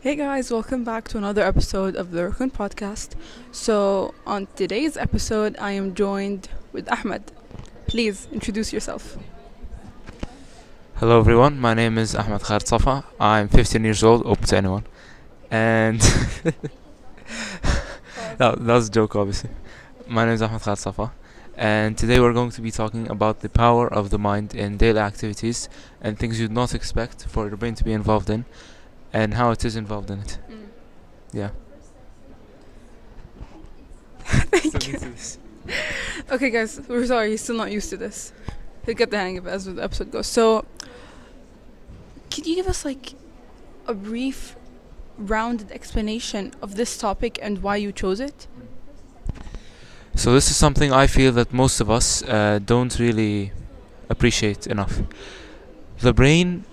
Hey guys, welcome back to another episode of the Rukun podcast. So, on today's episode, I am joined with Ahmed. Please introduce yourself. Hello everyone, my name is Ahmed Khair Safa. I'm 15 years old, open to anyone. And that was a joke obviously. My name is Ahmed Khair Safa. And today we're going to be talking about the power of the mind in daily activities and things you'd not expect for your brain to be involved in and how it is involved in it. Yeah. Thank you. Okay, guys, we're sorry, he's still not used to this. He'll get the hang of it as the episode goes. So, can you give us like a brief, rounded explanation of this topic and why you chose it? So this is something I feel that most of us don't really appreciate enough. The brain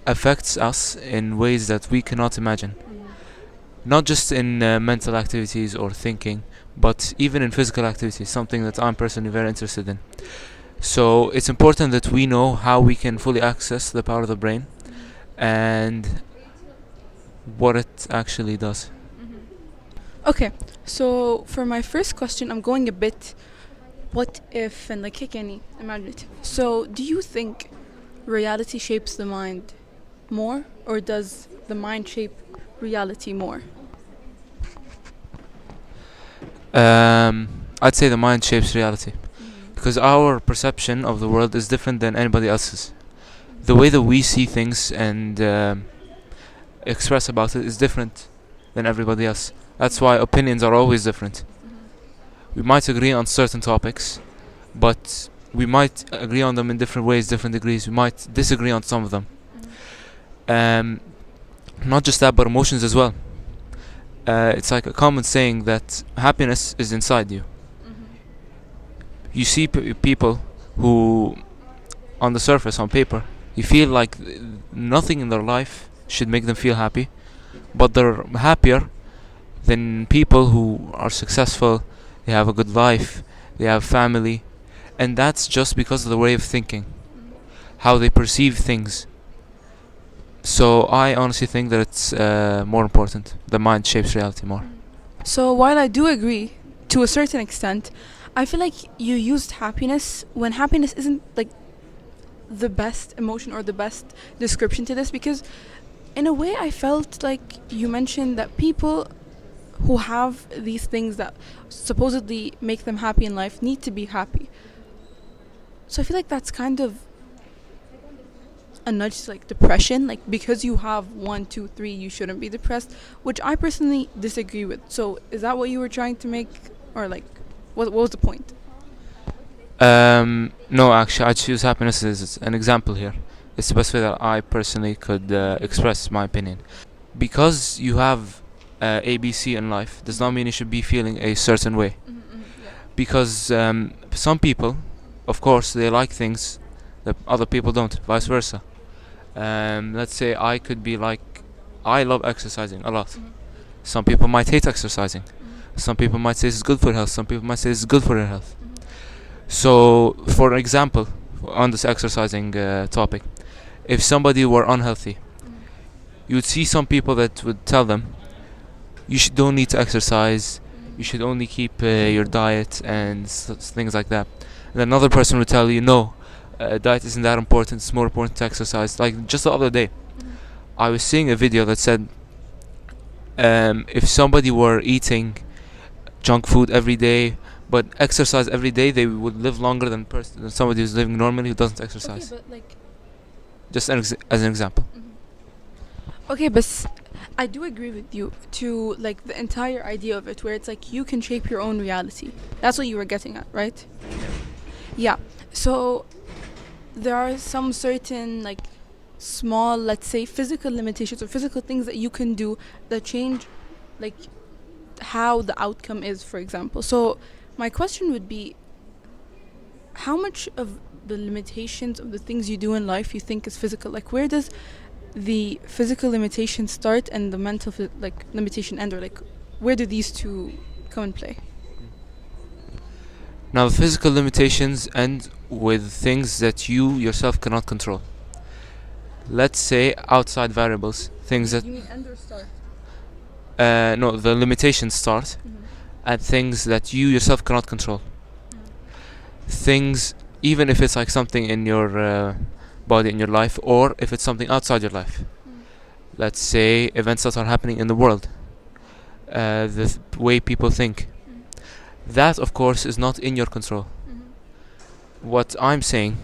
affects us in ways that we cannot imagine. Not just in mental activities or thinking, but even in physical activities, something that I'm personally very interested in. So it's important that we know how we can fully access the power of the brain and what it actually does. Okay, so for my first question, I'm going a bit what if and like kikani, imaginative. So, do you think reality shapes the mind more, or does the mind shape reality more? I'd say the mind shapes reality because our perception of the world is different than anybody else's. The way that we see things and express about it is different than everybody else. That's why opinions are always different. We might agree on certain topics, but we might agree on them in different ways, different degrees. We might disagree on some of them. Um, Not just that, but emotions as well. It's like a common saying that happiness is inside you. You see people who, on the surface, on paper, you feel like nothing in their life should make them feel happy, but they're happier than people who are successful, they have a good life, they have family, and that's just because of the way of thinking, how they perceive things. So I honestly think that it's more important. The mind shapes reality more. So, while I do agree to a certain extent, I feel like you used happiness when happiness isn't like the best emotion or the best description to this, because in a way I felt like you mentioned that people who have these things that supposedly make them happy in life need to be happy. So I feel like that's kind of a nudge to like depression, like because you have one, two, three, you shouldn't be depressed, which I personally disagree with. So is that what you were trying to make, or like, what was the point? No, actually, I choose happiness as an example here. It's the best way that I personally could express my opinion. Because you have ABC in life does not mean you should be feeling a certain way. Because some people, of course, they like things that other people don't, vice versa. Let's say I could be like, I love exercising a lot. Some people might hate exercising. Some people might say it's good for health. Some people might say it's good for your health. So, for example, on this exercising topic, if somebody were unhealthy, you would see some people that would tell them, don't need to exercise, you should only keep your diet and things like that. And another person would tell you, no, diet isn't that important, it's more important to exercise. Like just the other day, I was seeing a video that said, if somebody were eating junk food every day but exercise every day, they would live longer than somebody who's living normally who doesn't exercise. Okay, but like, Just as an example. okay, but I do agree with you to like the entire idea of it, where it's like you can shape your own reality. That's what you were getting at, right? Yeah. So there are some certain like small, let's say, physical limitations or physical things that you can do that change like how the outcome is, for example. So my question would be, how much of the limitations of the things you do in life you think is physical? Like, where does the physical limitation start and the mental like limitation end, or like where do these two come in play? Now, the physical limitations end with things that you yourself cannot control. Let's say outside variables, things that You mean end or start? no, the limitations start at things that you yourself cannot control. Things, even if it's like something in your body, in your life, or if it's something outside your life. Let's say events that are happening in the world, the way people think. That, of course, is not in your control. What I'm saying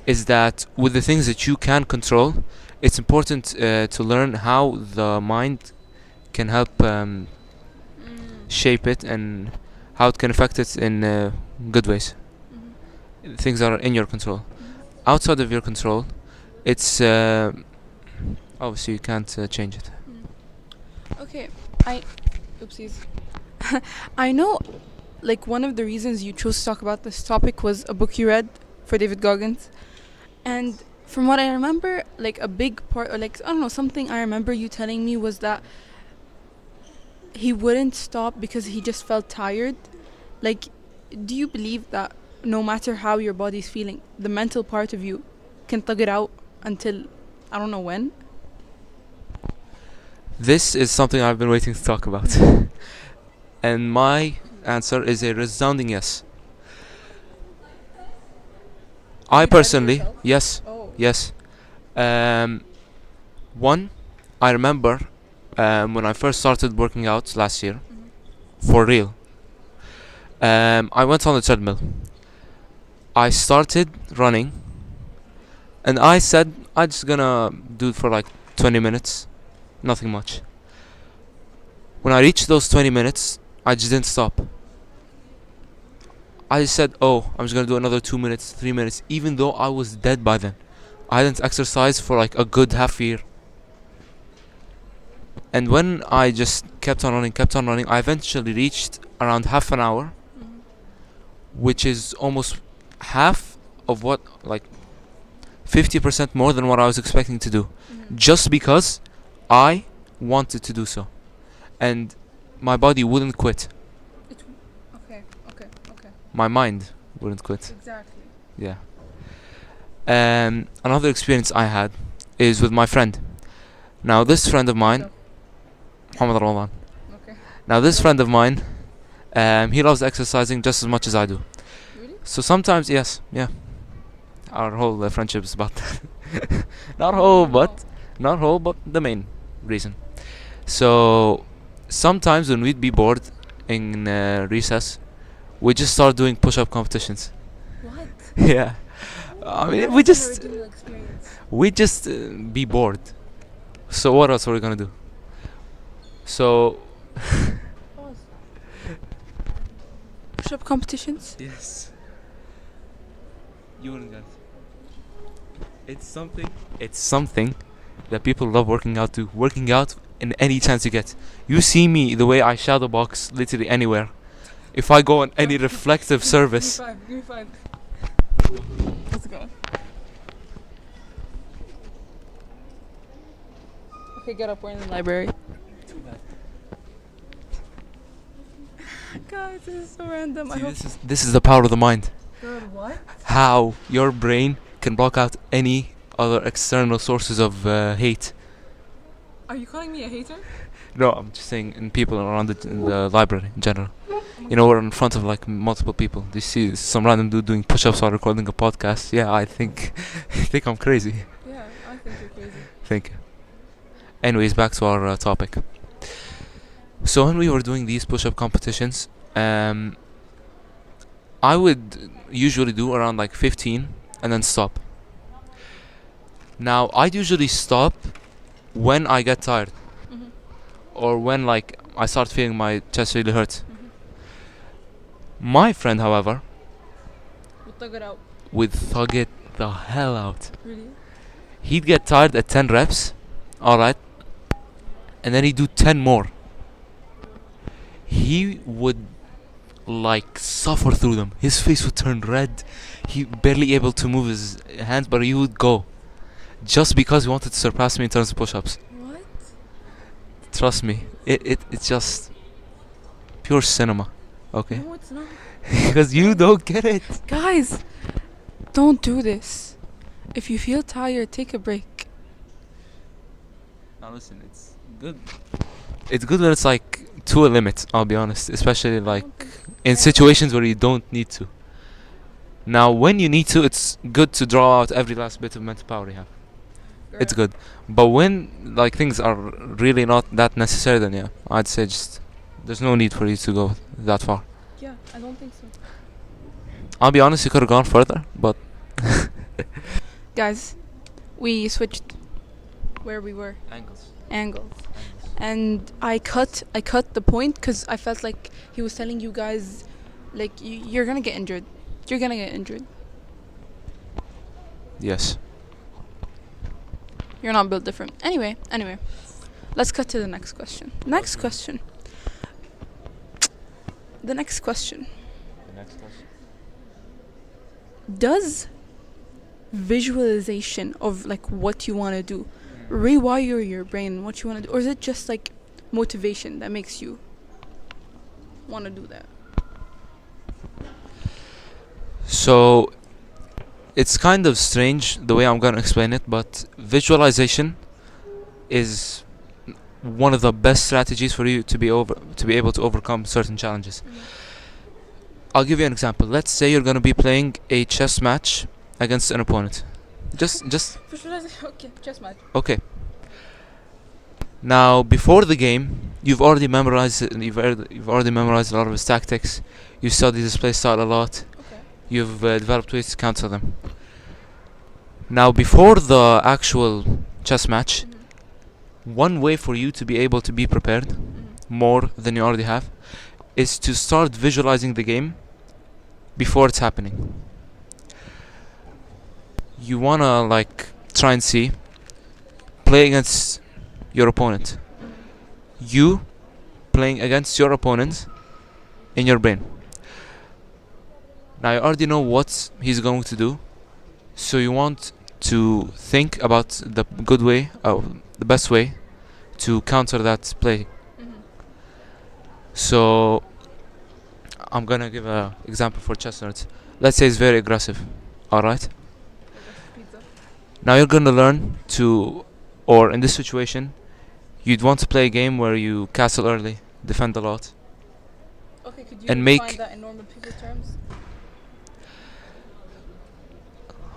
is that with the things that you can control, it's important to learn how the mind can help shape it and how it can affect it in good ways. Things that are in your control. Outside of your control, it's obviously you can't change it. Okay, oopsies. I know, like, one of the reasons you chose to talk about this topic was a book you read for David Goggins. And from what I remember, like, a big part, or like, I don't know, something I remember you telling me was that he wouldn't stop because he just felt tired. Like, do you believe that no matter how your body's feeling, the mental part of you can thug it out until I don't know when? This is something I've been waiting to talk about. And my answer is a resounding yes. I personally, yes, Oh. yes. One, I remember when I first started working out last year, for real. I went on the treadmill. I started running, and I said I just gonna do it for like 20 minutes, nothing much. When I reached those 20 minutes, I just didn't stop. I just said, oh, I'm just gonna do another 2 minutes, 3 minutes, even though I was dead by then. I hadn't exercised for like a good half year. And when I just kept on running, I eventually reached around half an hour, which is almost half of what, like 50% more than what I was expecting to do, just because I wanted to do so. And my body wouldn't quit. Okay. My mind wouldn't quit. Exactly. Yeah. Another experience I had is with my friend. Now this friend of mine, Muhammad Ramadan. Okay. Now this friend of mine, he loves exercising just as much as I do. Really? So sometimes, yes, yeah. Our whole friendship is about that. Not whole, but the main reason. So sometimes when we'd be bored in recess, we just start doing push-up competitions. What? Yeah. I mean, we just be bored. So what else are we gonna do? So Push-up competitions? yes, you wouldn't get. It's something that people love working out to. Working out in any chance you get. You see me the way I shadow box literally anywhere. If I go on any reflective service. Give me five. Let's go. Okay, get up. We're in the library. Too bad. Guys, this is so random. See, this is the power of the mind. God, what? How your brain can block out any other external sources of hate. Are you calling me a hater? No, I'm just saying in people around in the library in general. You know, we're in front of like multiple people. Do you see some random dude doing push-ups while recording a podcast? Yeah, I think I'm crazy. Yeah, I think you're crazy. Thank you. Anyways, back to our topic. So when we were doing these push-up competitions, I would usually do around like 15 and then stop. Now I'd usually stop when I get tired or when like I start feeling my chest really hurt. My friend, however, We'll thug it out. would thug it the hell out. Really? He'd get tired at 10 reps, alright, and then he'd do 10 more. He would like suffer through them. His face would turn red. He barely able to move his hands, but he would go. Just because he wanted to surpass me in terms of push-ups. What? Trust me, it's just pure cinema. Okay? No, it's not. Because you don't get it. Guys, don't do this. If you feel tired, take a break. Now listen, it's good it's good when it's like to a limit. I'll be honest, especially I like don't think in situations where you don't need to. Now, when you need to, it's good to draw out every last bit of mental power you have. It's good. But when like things are really not that necessary, then yeah, I'd say just there's no need for you to go that far. Yeah, I don't think so. I'll be honest, you could have gone further, but Guys, we switched where we were. Angles. And I cut the point because I felt like he was telling you guys, like, you're gonna get injured. You're gonna get injured. yes. You're not built different. Anyway. Let's cut to the next question. Next question. The next question. Does visualization of like what you want to do rewire your brain what you want to do, or is it just like motivation that makes you want to do that? So it's kind of strange the way I'm gonna explain it, but visualization is one of the best strategies for you to be able to overcome certain challenges. I'll give you an example. Let's say you're gonna be playing a chess match against an opponent. Just Visualization. Okay, chess match. okay. Now, before the game, you've already memorized it, and you've already memorized a lot of his tactics. You studied his play style a lot. Okay. You've developed ways to counter them. Now, before the actual chess match, one way for you to be able to be prepared more than you already have is to start visualizing the game before it's happening. You wanna like try and see play against your opponent. You playing against your opponent in your brain. Now you already know what he's going to do, so you want to think about the good way, the best way to counter that play. So I'm gonna give an example for chess nerds. Let's say it's very aggressive. Alright? Now you're gonna learn to, or in this situation, you'd want to play a game where you castle early, defend a lot. Okay, could you And define make- that in normal people terms?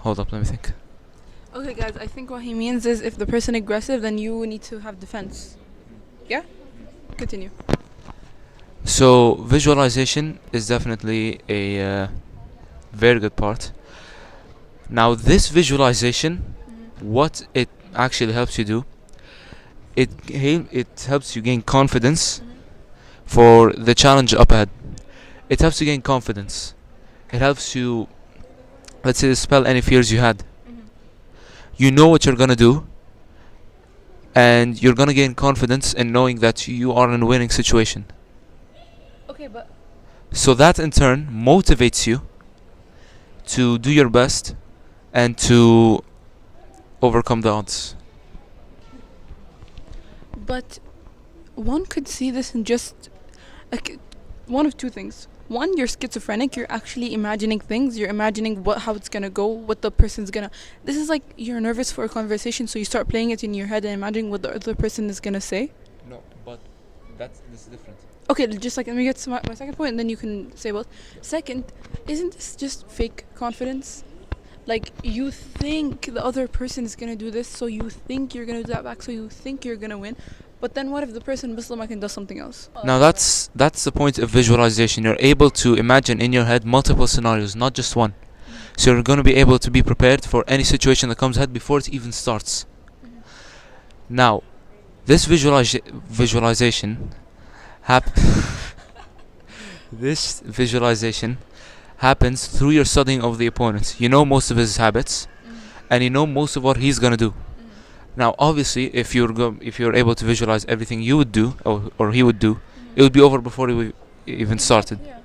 Hold up, let me think. Okay, guys, I think what he means is if the person aggressive, then you need to have defense. Yeah? Continue. So visualization is definitely a very good part. Now this visualization, what it actually helps you do, it helps you gain confidence for the challenge up ahead. It helps you gain confidence. It helps you, let's say, dispel any fears you had. You know what you're gonna do, and you're gonna gain confidence in knowing that you are in a winning situation. Okay, but So that in turn motivates you to do your best and to overcome the odds. But one could see this in just like one of two things. One, you're schizophrenic. You're actually imagining things. You're imagining how it's gonna go, what the person's gonna. This is like you're nervous for a conversation, so you start playing it in your head and imagining what the other person is gonna say. No, but this is different. Okay, just like let me get to my second point, and then you can say both. Second, isn't this just fake confidence? Like you think the other person is gonna do this, so you think you're gonna do that back, so you think you're gonna win. But then what if the person Muslim and does something else? Now that's the point of visualization. You're able to imagine in your head multiple scenarios, not just one. So you're going to be able to be prepared for any situation that comes ahead before it even starts. Now, this visualization this visualization happens through your studying of the opponent. You know most of his habits, and you know most of what he's gonna do. Now, obviously, if you're able to visualize everything you would do or he would do, it would be over before he even started. Yeah.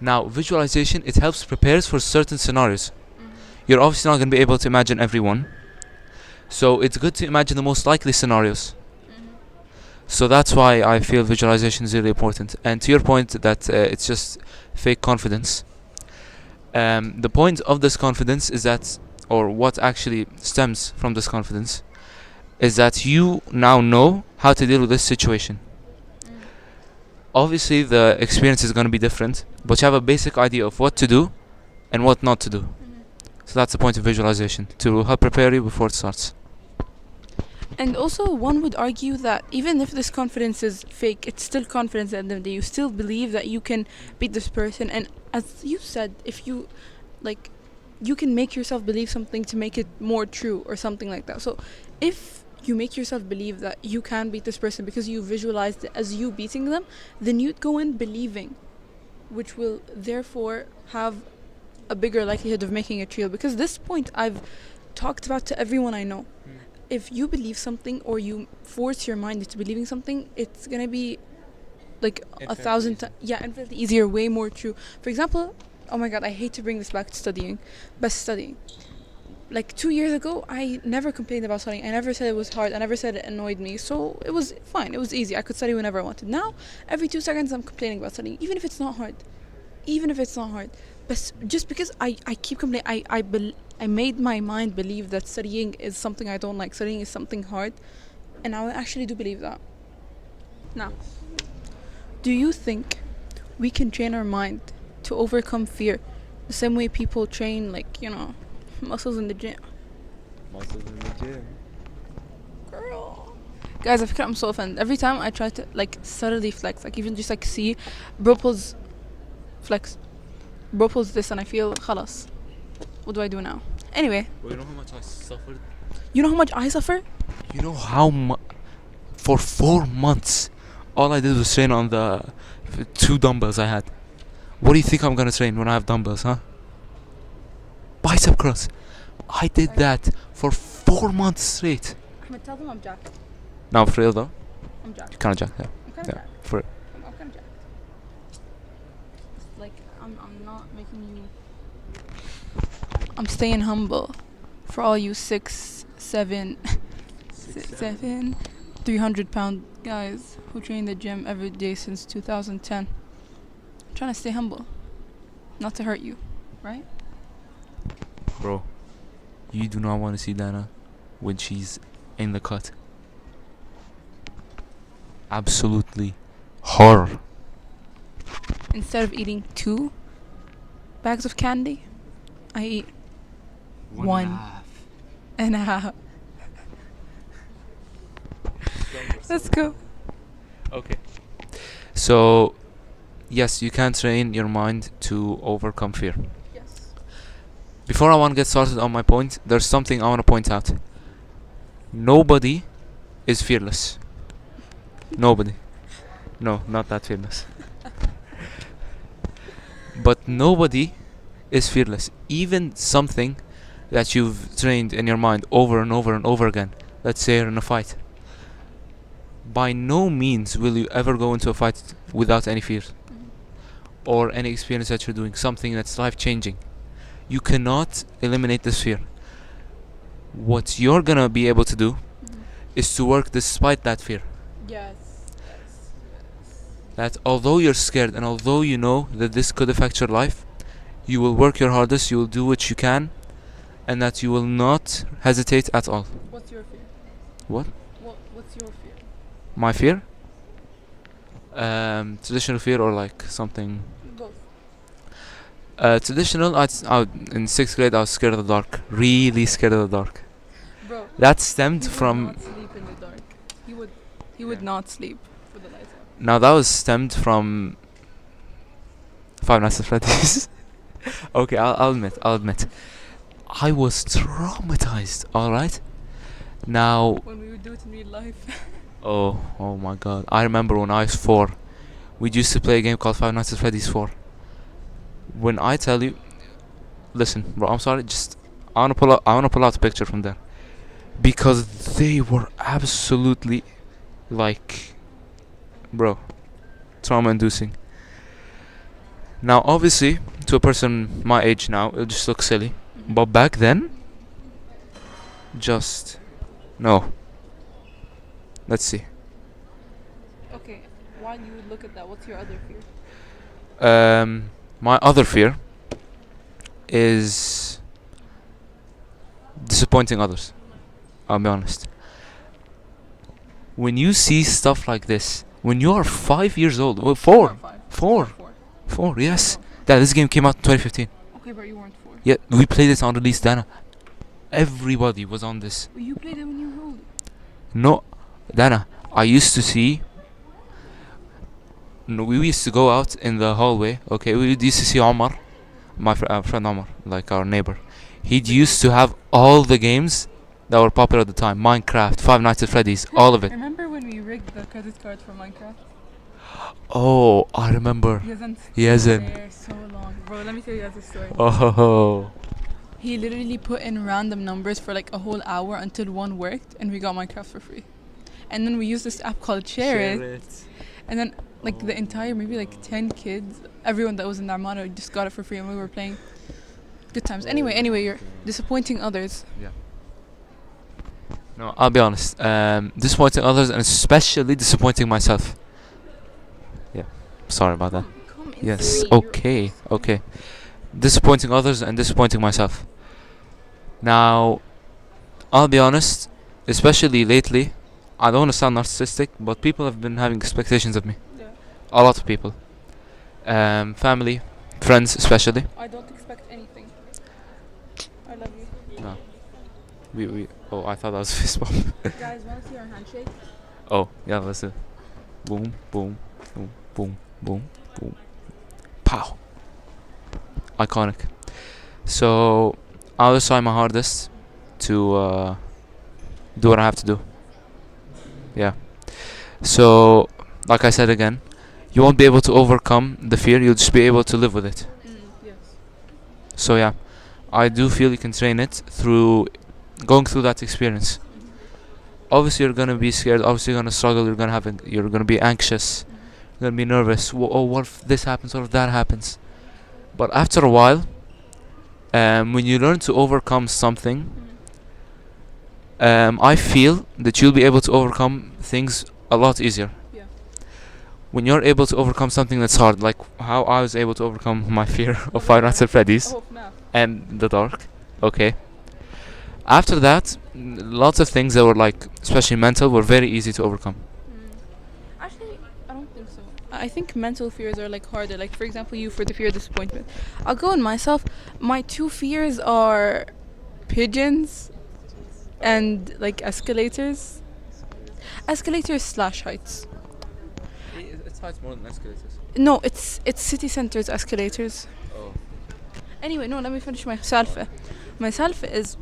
Now, visualization, it helps prepares for certain scenarios. You're obviously not gonna be able to imagine everyone, so it's good to imagine the most likely scenarios. So that's why I feel visualization is really important. And to your point that it's just fake confidence, the point of this confidence is that, or what actually stems from this confidence, is that you now know how to deal with this situation. Obviously, the experience is going to be different, but you have a basic idea of what to do and what not to do. So that's the point of visualization, to help prepare you before it starts. And also, one would argue that even if this confidence is fake, it's still confidence at the end of the day. You still believe that you can beat this person. And as you said, if you, like, you can make yourself believe something to make it more true or something like that. So if you make yourself believe that you can beat this person because you visualized it as you beating them, then you'd go in believing, which will therefore have a bigger likelihood of making it real. Because this point I've talked about to everyone I know. If you believe something or you force your mind into believing something, it's gonna be like a thousand times, yeah, infinitely easier, way more true. For example, oh my god, I hate to bring this back to studying, but studying. Like 2 years ago, I never complained about studying. I never said it was hard. I never said it annoyed me. So it was fine. It was easy. I could study whenever I wanted. Now, every 2 seconds, I'm complaining about studying, even if it's not hard. Even if it's not hard. But just because I keep complaining, I made my mind believe that studying is something I don't like. Studying is something hard. And I actually do believe that. Now, do you think we can train our mind to overcome fear the same way people train, like, muscles in the gym? Muscles in the gym. Girl. Guys, I feel I'm so offended. Every time I try to, like, subtly flex, like, even just, like, see bro pulls flex. Bro pulls this and I feel khalas. What do I do now? Anyway. Well, you know how much I suffered? You know how much I suffer? You know how for 4 months, all I did was train on the 2 dumbbells I had. What do you think I'm gonna train when I have dumbbells, huh? Bicep curls. I did that for 4 months straight. Ahmed, tell them I'm jacked. Now, for real though, I'm jacked. you kinda jacked, yeah. I'm kinda Yeah, jacked. for I'm kind of jacked. Like, I'm not making you. I'm staying humble for all you 6, 7, 7, 300-pound guys who train the gym every day since 2010. I'm trying to stay humble, not to hurt you, right? Bro, you do not want to see Dana when she's in the cut. Absolutely horror. Instead of eating 2 bags of candy, I eat 1.5. Let's go. Okay. So, yes, you can train your mind to overcome fear. Yes. Before I want to get started on my point, there's something I want to point out. Nobody is fearless. Nobody. No, not that fearless. But nobody is fearless. Even something that you've trained in your mind over and over and over again, let's say you're in a fight, by no means will you ever go into a fight without any fears or any experience that you're doing, something that's life changing. You cannot eliminate this fear. What you're gonna be able to do is to work despite that fear. Yes. That although you're scared and although you know that this could affect your life, you will work your hardest, you will do what you can, and that you will not hesitate at all. What's your fear? What? What's your fear? My fear? Traditional fear or like something. Both. Traditional, in 6th grade I was scared of the dark. Really scared of the dark. Bro. That stemmed He would from. not sleep in the dark. He would not sleep with the lights on. Now that was stemmed from Five Nights at Freddy's. Okay, I'll admit. I was traumatized, alright? Now, When we would do it in real life. oh my god. I remember when I was 4, we used to play a game called Five Nights at Freddy's 4. When I tell you, listen, bro, I'm sorry, I wanna pull out a picture from there. Because they were absolutely, like, bro, trauma inducing. Now, obviously, to a person my age now, it just looks silly. But back then, just no. Let's see. Okay, while you would look at that, what's your other fear? My other fear is disappointing others. I'll be honest. When you see stuff like this, when you are 5 years old, well, Four or four, five. four, four, yes. That this game came out in 2015. Okay, but you weren't 4. Yeah, we played it on release, Dana. Everybody was on this. But you played it when you were old. No, Dana, I used to see. No, we used to go out in the hallway. Okay, we used to see Omar, my friend Omar, like our neighbor. He used to have all the games that were popular at the time: Minecraft, Five Nights at Freddy's, all of it. Remember when we rigged the credit card for Minecraft? Oh, I remember. He hasn't He hasn't. there so long. Bro, let me tell you guys a story. Oh, He literally put in random numbers for like a whole hour until one worked, and we got Minecraft for free. And then we used this app called Share It. And then like the entire maybe like 10 kids, everyone that was in the Armada just got it for free, and we were playing. Good times. Anyway, you're disappointing others. No, I'll be honest. Disappointing others and especially disappointing myself. Yeah, sorry about that. Come Yes, insane. okay, okay. Disappointing others and disappointing myself. Now, I'll be honest, especially lately, I don't want to sound narcissistic, but people have been having expectations of me. Yeah. A lot of people. Family, friends especially. I don't expect anything. I love you. No. Oh, I thought that was a fist bump. Guys, wanna see our handshake? Oh, yeah, let's do it. Boom, boom, boom, boom, boom, boom. Pow. Iconic. So, I'll try my hardest to do what I have to do. Yeah. So, like I said again, you won't be able to overcome the fear, you'll just be able to live with it. Yes. So, yeah, I do feel you can train it through going through that experience. Obviously, you're gonna be scared, obviously, you're gonna struggle, you're gonna be anxious, you're gonna be nervous. Oh, what if this happens, what if that happens? But after a while, when you learn to overcome something, I feel that you'll be able to overcome things a lot easier. Yeah. When you're able to overcome something that's hard, like how I was able to overcome my fear of Five Nights at Freddy's Oh, no. and the dark. Okay. After that, lots of things that were like, especially mental, were very easy to overcome. Actually, I don't think so. I think mental fears are like harder. Like for example, you for the fear of disappointment. I'll go on myself. My 2 fears are pigeons and like escalators. Escalators slash heights. It's heights more than escalators. No, it's city centers escalators. Oh. Anyway, no, let me finish my salfa. My salfa is,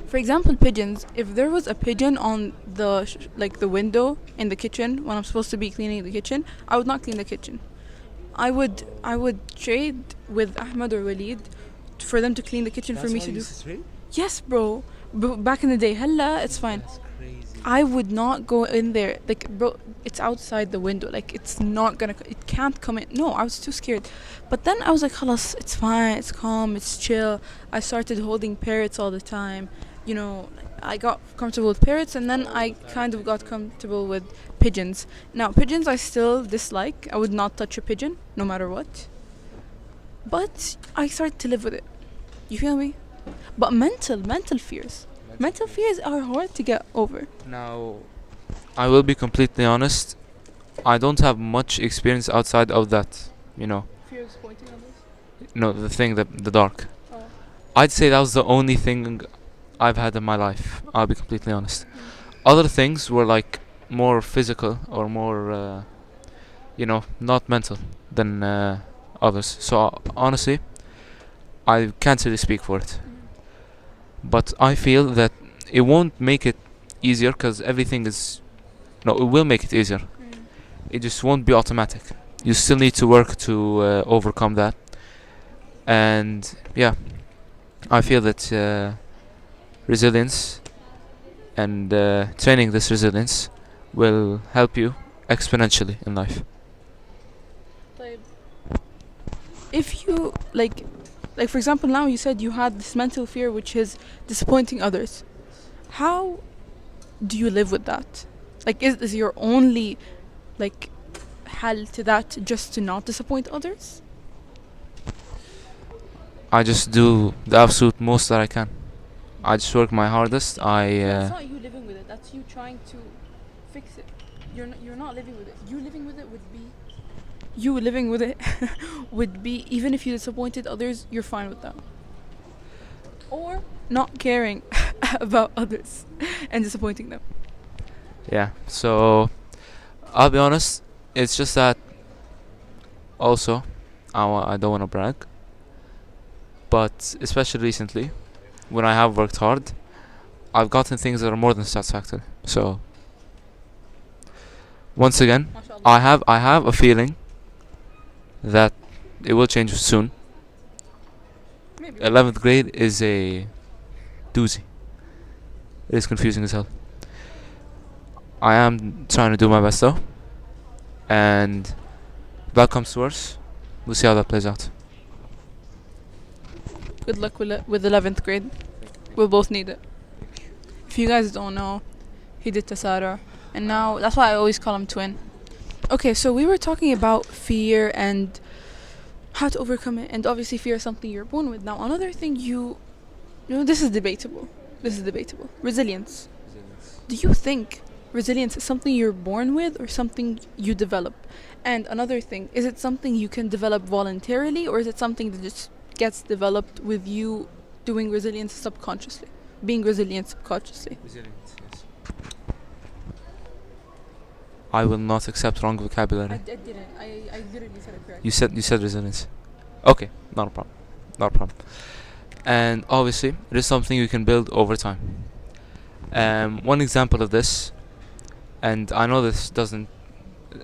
for example, pigeons. If there was a pigeon on the like the window in the kitchen when I'm supposed to be cleaning the kitchen, I would not clean the kitchen. I would trade with Ahmed or Walid for them to clean the kitchen for me to do. Yes, bro. Back in the day, hella, it's fine. That's crazy. I would not go in there. Like, bro, it's outside the window. Like, it's not gonna. It can't come in. No, I was too scared. But then I was like, halas, it's fine. It's calm. It's chill. I started holding parrots all the time. You know, I got comfortable with parrots, and then I kind of got comfortable with pigeons. Now, pigeons I still dislike. I would not touch a pigeon, no matter what. But I started to live with it. You feel me? But mental fears. Mental fears are hard to get over. Now, I will be completely honest. I don't have much experience outside of that. You know, Fears pointing others. no, the thing that the dark. Oh. I'd say that was the only thing I've had in my life. I'll be completely honest. Other things were like more physical or more, not mental than others. So honestly, I can't really speak for it. But I feel that it won't make it easier because everything is. No, it will make it easier. It just won't be automatic. You still need to work to overcome that. And yeah, I feel that resilience and training this resilience will help you exponentially in life. If you like for example, now you said you had this mental fear which is disappointing others. How do you live with that? Like, is your only like hal to that just to not disappoint others? I just do the absolute most that I can. I just work my hardest. That's not you living with it. That's you trying to fix it. You're not living with it. You living with it would be you living with it would be even if you disappointed others, you're fine with that. Or not caring about others and disappointing them. Yeah. So I'll be honest. It's just that also I don't want to brag, but especially recently, when I have worked hard, I've gotten things that are more than satisfactory. So once again, MashaAllah. I have a feeling that it will change soon. Maybe. 11th grade is a doozy. It is confusing as hell. I am trying to do my best though, and if that comes to worse, we'll see how that plays out. Good luck with 11th grade. We'll both need it. If you guys don't know, he did Tasara, and now that's why I always call him twin. Okay, so we were talking about fear and how to overcome it, and obviously fear is something you're born with. Now, another thing this is debatable. This is debatable. Resilience. Do you think resilience is something you're born with or something you develop? And another thing, is it something you can develop voluntarily or is it something that just gets developed with you doing resilience subconsciously? Being resilient subconsciously. Resilience, yes. I will not accept wrong vocabulary. didn't. I literally said it correctly. You said resilience. Okay, not a problem. Not a problem. And obviously, it is something you can build over time. One example of this, and I know this doesn't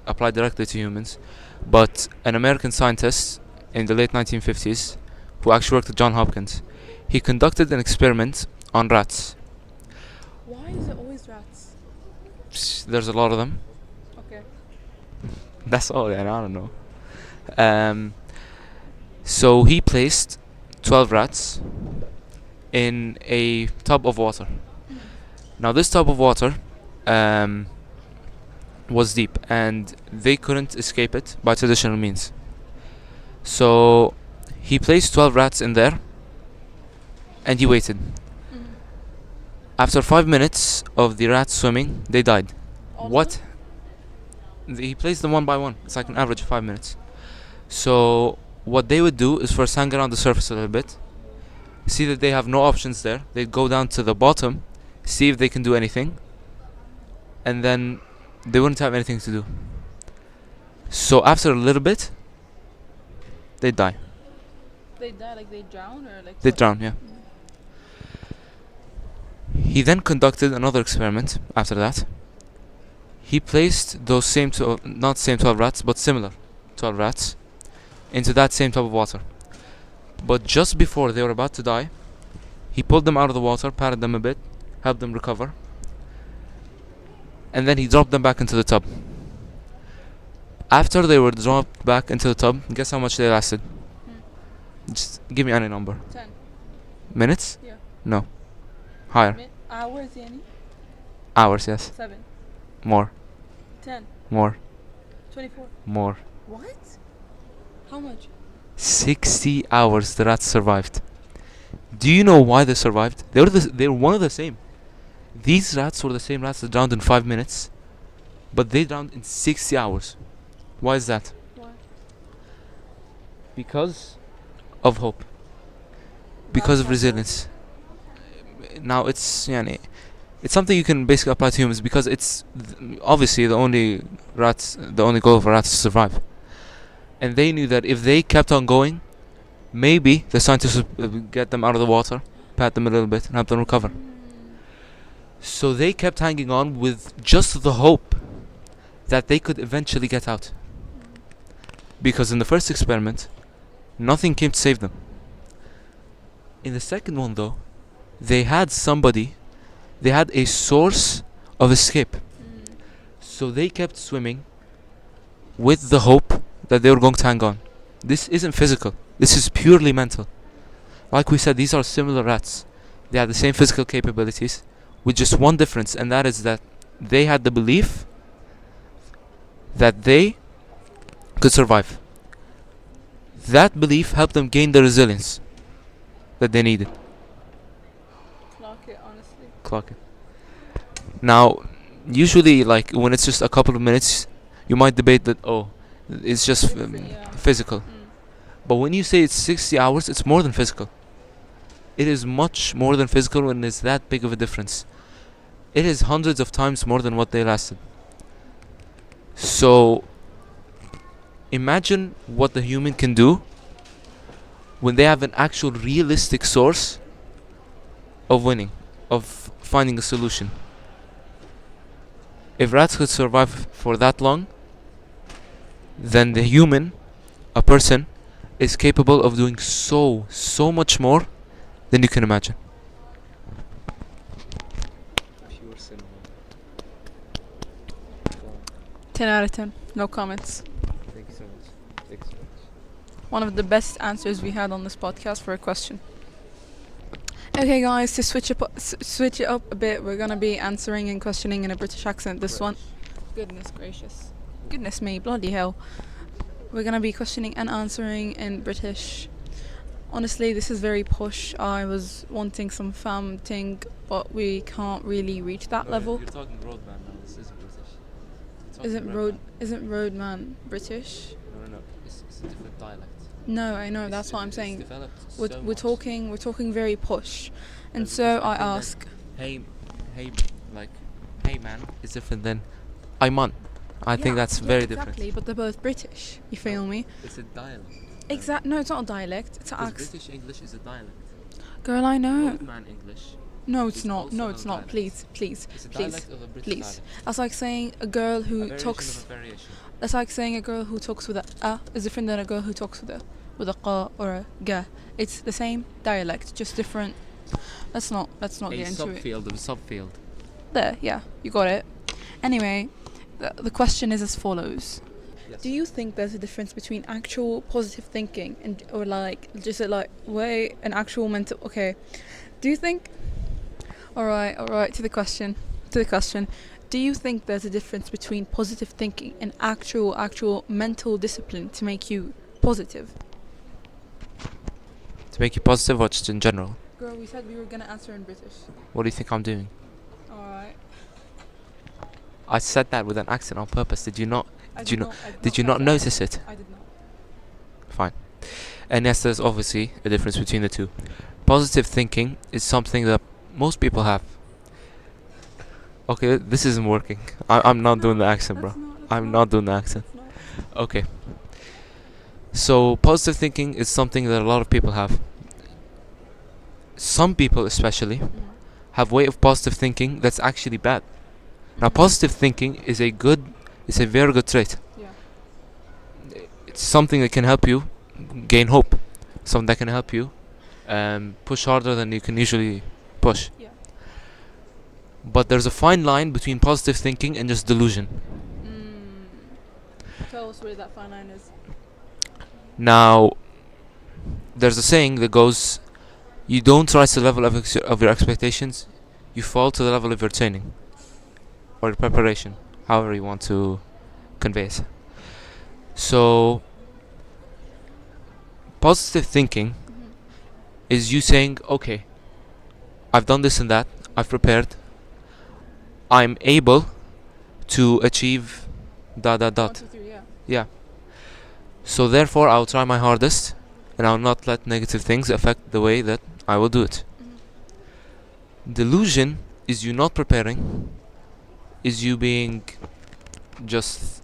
apply directly to humans, but an American scientist in the late 1950s, who actually worked at Johns Hopkins, he conducted an experiment on rats. Why is it always rats? There's a lot of them. Okay. That's all. I don't know. So he placed 12 rats in a tub of water. Now this tub of water was deep and they couldn't escape it by traditional means. So he placed 12 rats in there and he waited. After 5 minutes of the rats swimming, they died. All of What? He placed them one by one. It's like an average of 5 minutes. So what they would do is first hang around the surface a little bit, see that they have no options there. They'd go down to the bottom, see if they can do anything, and then they wouldn't have anything to do. So after a little bit, they'd die. They die like they drown or like They'd drown, yeah. He then conducted another experiment after that. He placed those same not same 12 rats, but similar 12 rats into that same tub of water. But just before they were about to die, he pulled them out of the water, patted them a bit, helped them recover, and then he dropped them back into the tub. After they were dropped back into the tub, guess how much they lasted? Just give me any number. 10. Minutes? Yeah. No. Higher. Hours يعني? Hours, yes. 7. More. 10. More. 24. More. What? How much? 60 hours the rats survived. Do you know why they survived? They were one of the same. These rats were the same rats that drowned in 5 minutes, but they drowned in 60 hours. Why is that? Why? Because of hope. Because of resilience. Now it's something you can basically apply to humans because it's obviously the only goal of a rat is to survive. And they knew that if they kept on going, maybe the scientists would get them out of the water, pat them a little bit, and help them recover. So they kept hanging on with just the hope that they could eventually get out. Because in the first experiment, nothing came to save them. In the second one, though, they had a source of escape. So they kept swimming with the hope that they were going to hang on. This isn't physical. This is purely mental. Like we said, these are similar rats. They had the same physical capabilities, with just one difference, and that is that they had the belief that they could survive. That belief helped them gain the resilience that they needed. Clock it, honestly. Clock it. Now, usually, like when it's just a couple of minutes, you might debate that, oh, it's just physical. But when you say it's 60 hours, it's more than physical. It is much more than physical when it's that big of a difference. It is hundreds of times more than what they lasted. So imagine what the human can do when they have an actual realistic source of winning, of finding a solution. If rats could survive for that long, then the human, a person, is capable of doing so much more than you can imagine. Pure cinema. 10 out of 10. No comments. Thank you so much. Thank you so much. One of the best answers we had on this podcast for a question. Okay, guys, to switch it up a bit, we're gonna be answering and questioning in a British accent. This one, goodness gracious, goodness me, bloody hell. We're gonna be questioning and answering in British. Honestly, this is very posh. I was wanting some fam thing, but we can't really reach that level. You're talking roadman now. This isn't British. Isn't roadman British? No. It's a different dialect. No, I know. That's what I'm saying. We're talking. talking very posh, and so I ask. Hey, like, hey man, it's different than I'm. I think that's very different. Exactly, but they're both British. You feel me? It's a dialect. No, it's not a dialect. It's an accent. British English is a dialect. Girl, I know. Roadman English. No, it's It's not. also No, a it's not. dialect. Please, It's a dialect of a British please. dialect. That's like saying a girl A who variation talks. of a variation. That's like saying a girl who talks with a is different than a girl who talks with a qa or a ga. It's the same dialect, just different. Let's not A get into it. subfield of a subfield. There, yeah, you got it. Anyway, the question is as follows. Yes. Do you think there's a difference between actual positive thinking and or like just like way an actual mental? Okay, do you think? All right. To the question. Do you think there's a difference between positive thinking and actual mental discipline to make you positive? To make you positive or just in general? Girl, we said we were gonna answer in British. What do you think I'm doing? All right. I said that with an accent on purpose. Did you not? I Did you did not? I Did you not catch that. notice it? I did not. Fine. And yes, there's obviously a difference between the two. Positive thinking is something that most people have. Okay, this isn't working. I'm not doing the accent, bro. I'm not doing the accent. Okay. So, positive thinking is something that a lot of people have. Some people, especially, have way of positive thinking that's actually bad. Now, positive thinking is a very good trait. Yeah. It's something that can help you gain hope. Something that can help you push harder than you can usually push. Yeah. But there's a fine line between positive thinking and just delusion. Tell us where that fine line is. Now, there's a saying that goes, you don't rise to the level of your expectations, you fall to the level of your training. Or your preparation, however you want to convey it. So, positive thinking is you saying, okay, I've done this and that, I've prepared, I'm able to achieve ... 1, 2, 3, yeah. Yeah. So therefore I'll try my hardest and I'll not let negative things affect the way that I will do it. Delusion is you not preparing, is you being just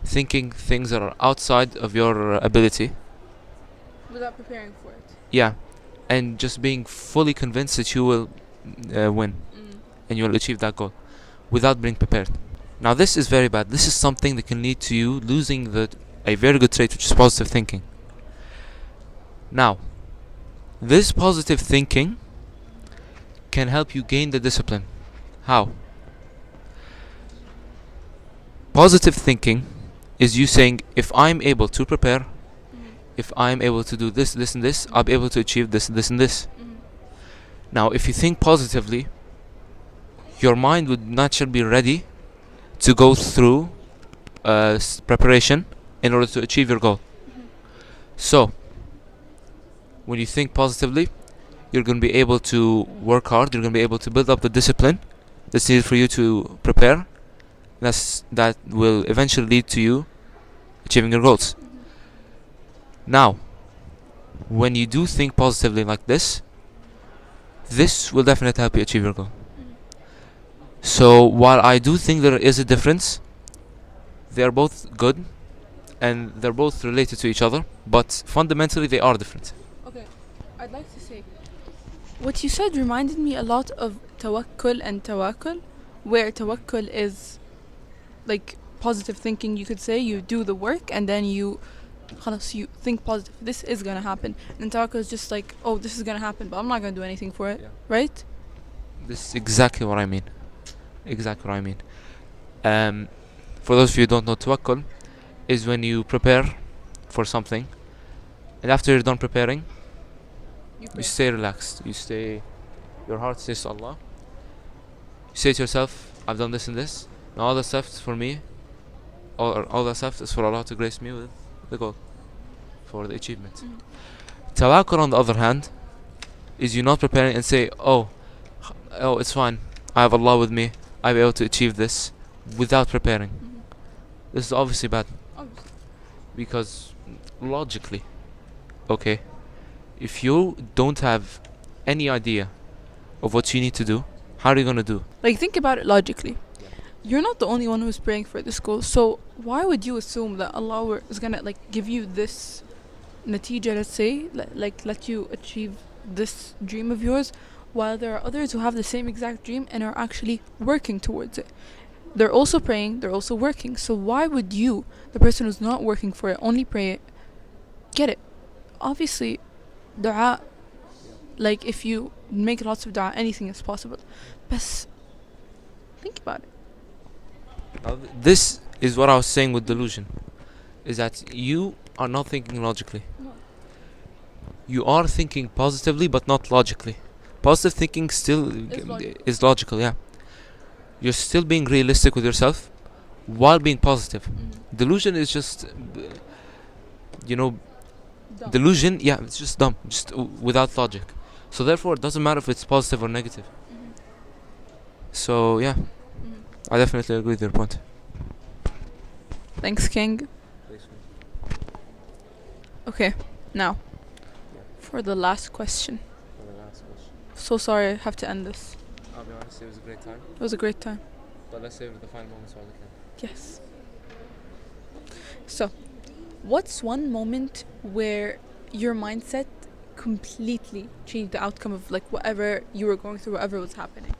thinking things that are outside of your ability. Without preparing for it. Yeah. And just being fully convinced that you will win and you will achieve that goal without being prepared. Now this is very bad. This is something that can lead to you losing a very good trait, which is positive thinking. Now, this positive thinking can help you gain the discipline. How? Positive thinking is you saying, if I'm able to prepare, if I'm able to do this, this and this, I'll be able to achieve this, this and this. Now, if you think positively, your mind would naturally be ready to go through preparation in order to achieve your goal. So, when you think positively, you're going to be able to work hard, you're going to be able to build up the discipline that's needed for you to prepare. That will eventually lead to you achieving your goals. Now, when you do think positively like this will definitely help you achieve your goal. So while I do think there is a difference, they are both good and they're both related to each other, but fundamentally they are different. Okay, I'd like to say what you said reminded me a lot of tawakkul and tawakkul, where tawakkul is like positive thinking. You could say you do the work and then you you think positive, this is gonna happen, and tawakkul is just like, oh, this is gonna happen but I'm not gonna do anything for it. Yeah. Right. This is exactly what I mean. Exactly what I mean. For those of you who don't know, tawakkul is when you prepare for something, and after you're done preparing, you stay relaxed. Your heart says to Allah. You say to yourself, I've done this and this. Now all that's left is for me. All that's left is for Allah to grace me with the goal, for the achievement. Tawakkul, on the other hand, is you not preparing and say, oh, it's fine. I have Allah with me. I'll be able to achieve this without preparing. This is obviously bad. Obviously. Because logically, okay, if you don't have any idea of what you need to do, how are you gonna do? Like, think about it logically. You're not the only one who's praying for this goal, so why would you assume that Allah is gonna like give you this natija, let's say, let you achieve this dream of yours, while there are others who have the same exact dream and are actually working towards it? They're also praying, they're also working. So why would you, the person who's not working for it, only pray it, get it? Obviously, dua, like if you make lots of dua, anything is possible. But think about it. This is what I was saying with delusion, is that you are not thinking logically. No. You are thinking positively but not logically. Positive thinking still is logical, yeah. You're still being realistic with yourself while being positive. Delusion is just, Dumb. delusion, yeah, it's just dumb, just without logic. So therefore, it doesn't matter if it's positive or negative. So yeah, I definitely agree with your point. Thanks, King. Okay, now for the last question. So sorry I have to end this. I'll be honest, it was a great time. It was a great time. But let's save the final moments while we can. Yes. So, what's one moment where your mindset completely changed the outcome of like whatever you were going through, whatever was happening?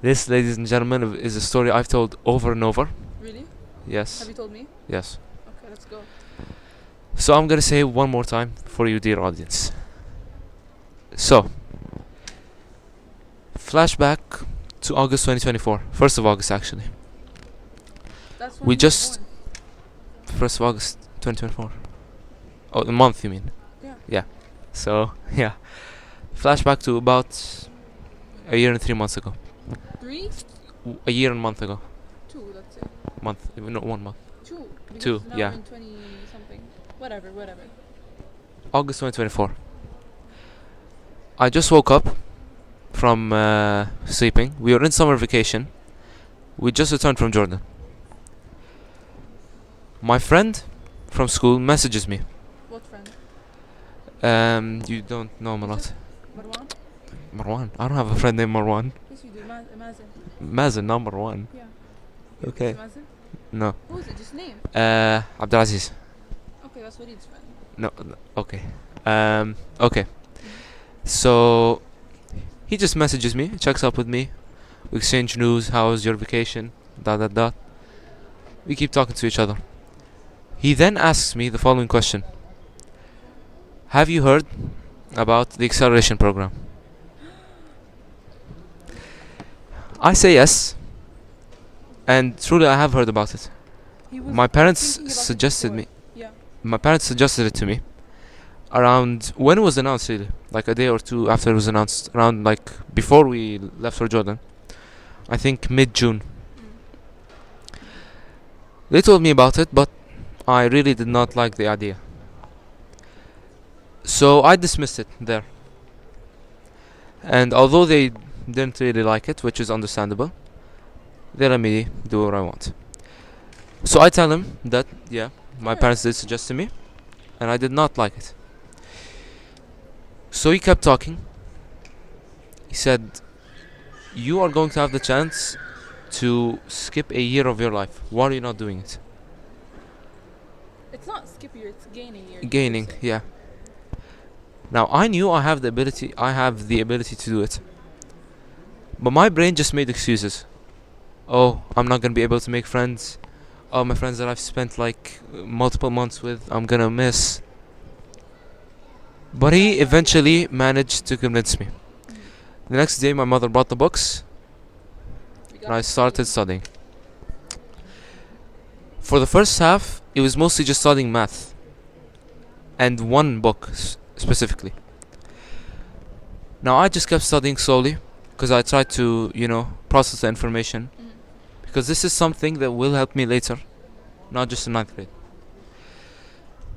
This, ladies and gentlemen, is a story I've told over and over. Really? Yes. Have you told me? Yes. Okay, let's go. So I'm gonna say it one more time for you, dear audience. So, flashback to August 2024. 1st of August, actually. That's We just 1st of August 2024. Oh, the month, you mean? Yeah. So, yeah. Flashback to about a year and 3 months ago. 3? A year and a month ago. 2, let's say. Month, no, 1 month. 2. Two, Now yeah. we're in 20 something. Whatever. August 2024. I just woke up from sleeping. We were in summer vacation. We just returned from Jordan. My friend from school messages me. What friend? You don't know him a lot. Marwan? Marwan. I don't have a friend named Marwan. Yes, you do. Mazen. Mazen, not Marwan. Yeah. Okay. Mazen? No. Who is it? Just name. Abdulaziz. Okay, that's Walid's friend. No. Okay. Okay. So he just messages me, checks up with me, we exchange news. How's your vacation? Dot. We keep talking to each other. He then asks me the following question: have you heard about the acceleration program? I say yes, and truly I have heard about it. My parents suggested me. Yeah. My parents suggested it to me around when it was announced, really, like a day or two after it was announced, around like before we left for Jordan. I think mid-June. They told me about it, but I really did not like the idea. So I dismissed it there. And although they didn't really like it, which is understandable, they let me do what I want. So I tell him that, yeah, my parents did suggest to me, and I did not like it. So he kept talking. He said, "You are going to have the chance to skip a year of your life. Why are you not doing it?" It's not skip year, it's gaining year. Gaining, yeah. Now I knew I have the ability. I have the ability to do it, but my brain just made excuses. Oh, I'm not gonna be able to make friends. Oh, my friends that I've spent like multiple months with, I'm gonna miss. But he eventually managed to convince me. The next day, my mother brought the books, and I started studying. For the first half, it was mostly just studying math, and one book specifically. Now I just kept studying slowly, because I tried to, process the information, because this is something that will help me later, not just in ninth grade.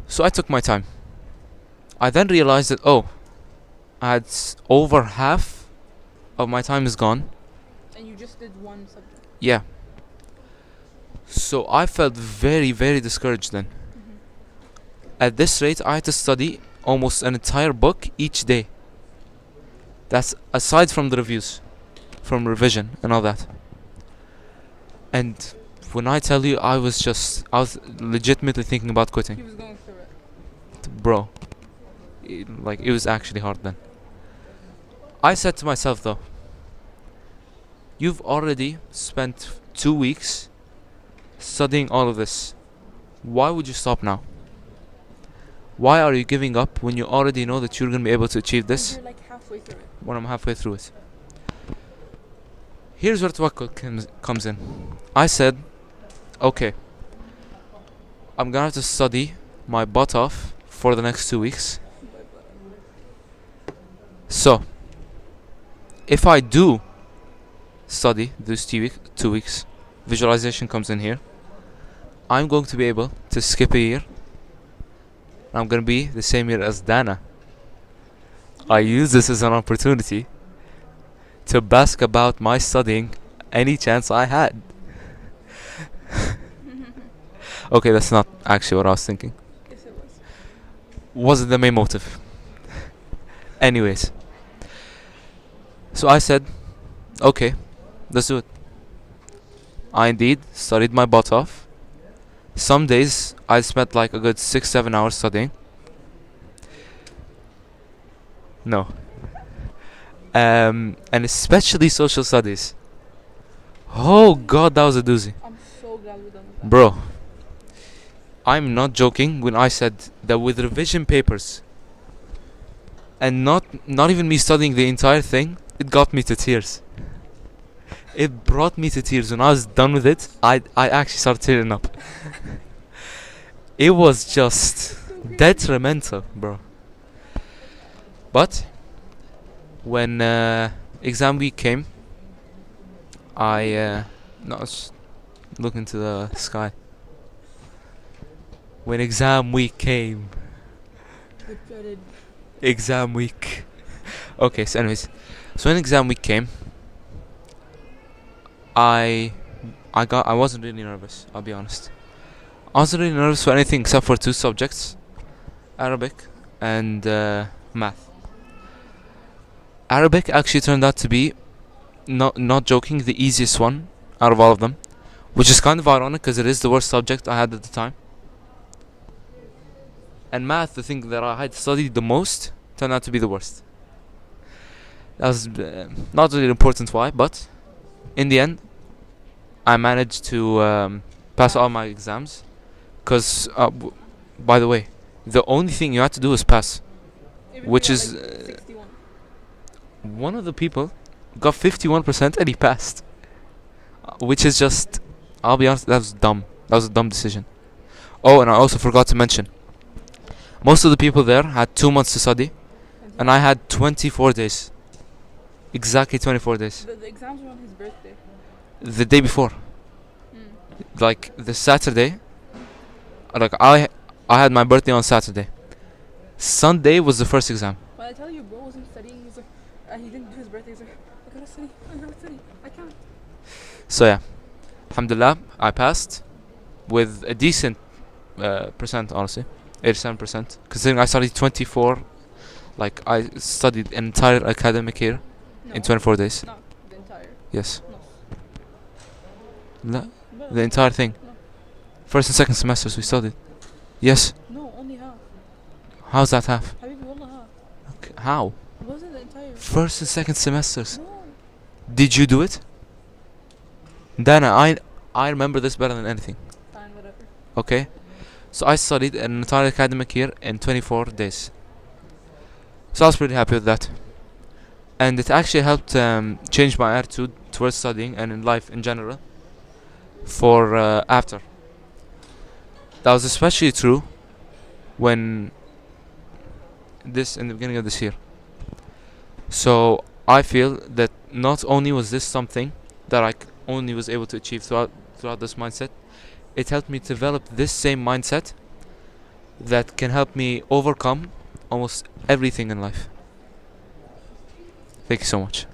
So I took my time. I then realized that, oh, I had over half of my time is gone. And you just did one subject. Yeah. So I felt very, very discouraged then. At this rate, I had to study almost an entire book each day. That's aside from the reviews, from revision and all that. And when I tell you, I was legitimately thinking about He quitting. was going through it. Bro, it was actually hard then. I said to myself though, you've already spent 2 weeks studying all of this. Why would you stop now? Why are you giving up when you already know that you're going to be able to achieve this? You're like halfway through it. When I'm halfway through it. Here's where tawakkul comes in. I said, okay, I'm gonna have to study my butt off for the next 2 weeks. So, if I do study those 2 weeks, visualization comes in here. I'm going to be able to skip a year. I'm gonna be the same year as Dana. I use this as an opportunity to bask about my studying any chance I had. Okay, that's not actually what I was thinking. Yes, it was. Wasn't the main motive. Anyways, so I said, okay, let's do it. I indeed studied my butt off. Some days I spent like a good 6-7 hours studying. No. And especially social studies. Oh god, that was a doozy. I'm so glad we're done with that. Bro, I'm not joking when I said that with revision papers and not even me studying the entire thing, it got me to tears. It brought me to tears. When I was done with it, I actually started tearing up. It was just detrimental, bro. But when exam week came, I was looking to the sky. When exam week came, The dreaded. exam week. Okay, so anyways, so when exam week came, I wasn't really nervous. I'll be honest. I wasn't really nervous for anything except for two subjects, Arabic and math. Arabic actually turned out to be, not joking, the easiest one out of all of them, which is kind of ironic because it is the worst subject I had at the time. And math, the thing that I had studied the most, turned out to be the worst. That was not really important why, but in the end, I managed to pass all my exams. Because, by the way, the only thing you had to do is pass. Which is 61. one of the people got 51% and he passed. Which is just, I'll be honest, that was dumb. That was a dumb decision. Oh, and I also forgot to mention, most of the people there had 2 months to study, and I had 24 days. Exactly 24 days. The exams were on his birthday. The day before, like the Saturday, like I had my birthday on Saturday. Sunday was the first exam. When I tell you, bro wasn't studying, he didn't do his three. I have three. I can't. So yeah, alhamdulillah, I passed with a decent percent, honestly, 87%. Considering I studied 24, like I studied an entire academic year in 24 days. Not the entire. Yes, No. لا, the entire thing. No. First and second semesters we studied. Yes. No, only half. How's that half? Habibi, wallah half. Okay. How? It wasn't the entire. First and second semesters. No. Did you do it? Dana, I remember this better than anything. Fine, whatever. Okay. So I studied an entire academic year in 24 days. So I was pretty happy with that. And it actually helped change my attitude towards studying and in life in general for after. That was especially true when in the beginning of this year. So I feel that not only was this something that only was able to achieve throughout this mindset, it helped me develop this same mindset that can help me overcome almost everything in life. Thank you so much.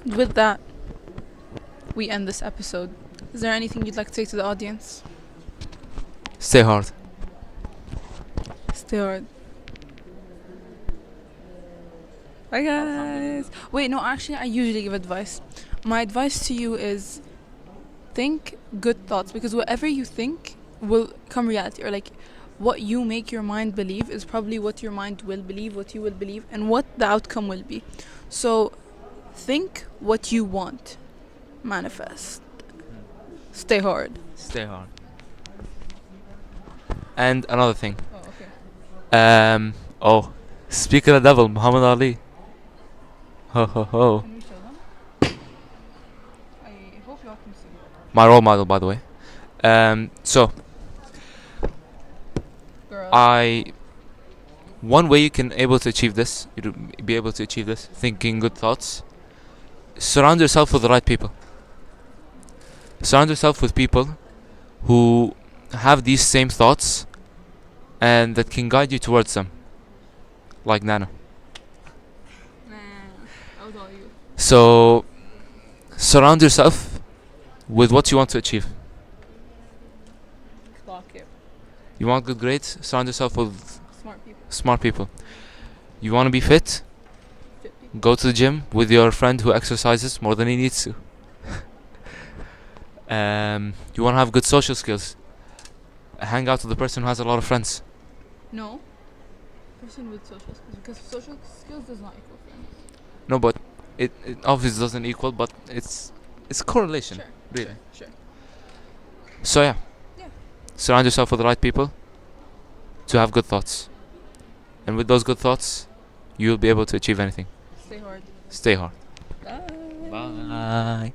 With that, we end this episode. Is there anything you'd like to say to the audience? Stay hard. Stay hard. Bye guys. Wait, no, actually I usually give advice. My advice to you is think good thoughts, because whatever you think will come reality, or like what you make your mind believe is probably what your mind will believe, what you will believe, and what the outcome will be. So think what you want. Manifest. Stay hard. Stay hard. And another thing. Oh, okay. Speak of the devil, Muhammad Ali. Ho ho ho. Can we show them? I hope y'all can see. My role model, by the way. So Girl. one way you can be able to achieve this, thinking good thoughts. Surround yourself with the right people. Surround yourself with people who have these same thoughts and that can guide you towards them. Like Nana. That was all you. So surround yourself with what you want to achieve. Clock it. You want good grades? Surround yourself with Smart people. smart people. You want to be fit? 50. Go to the gym with your friend who exercises more than he needs to. You want to have good social skills? Hang out with the person who has a lot of friends. No. Person with social skills, because social skills does not equal friends. No, but it obviously doesn't equal, but it's correlation. Sure. Really. Sure. So yeah. Yeah. Surround yourself with the right people to have good thoughts. And with those good thoughts, you'll be able to achieve anything. Stay hard. Stay hard. Bye. Bye.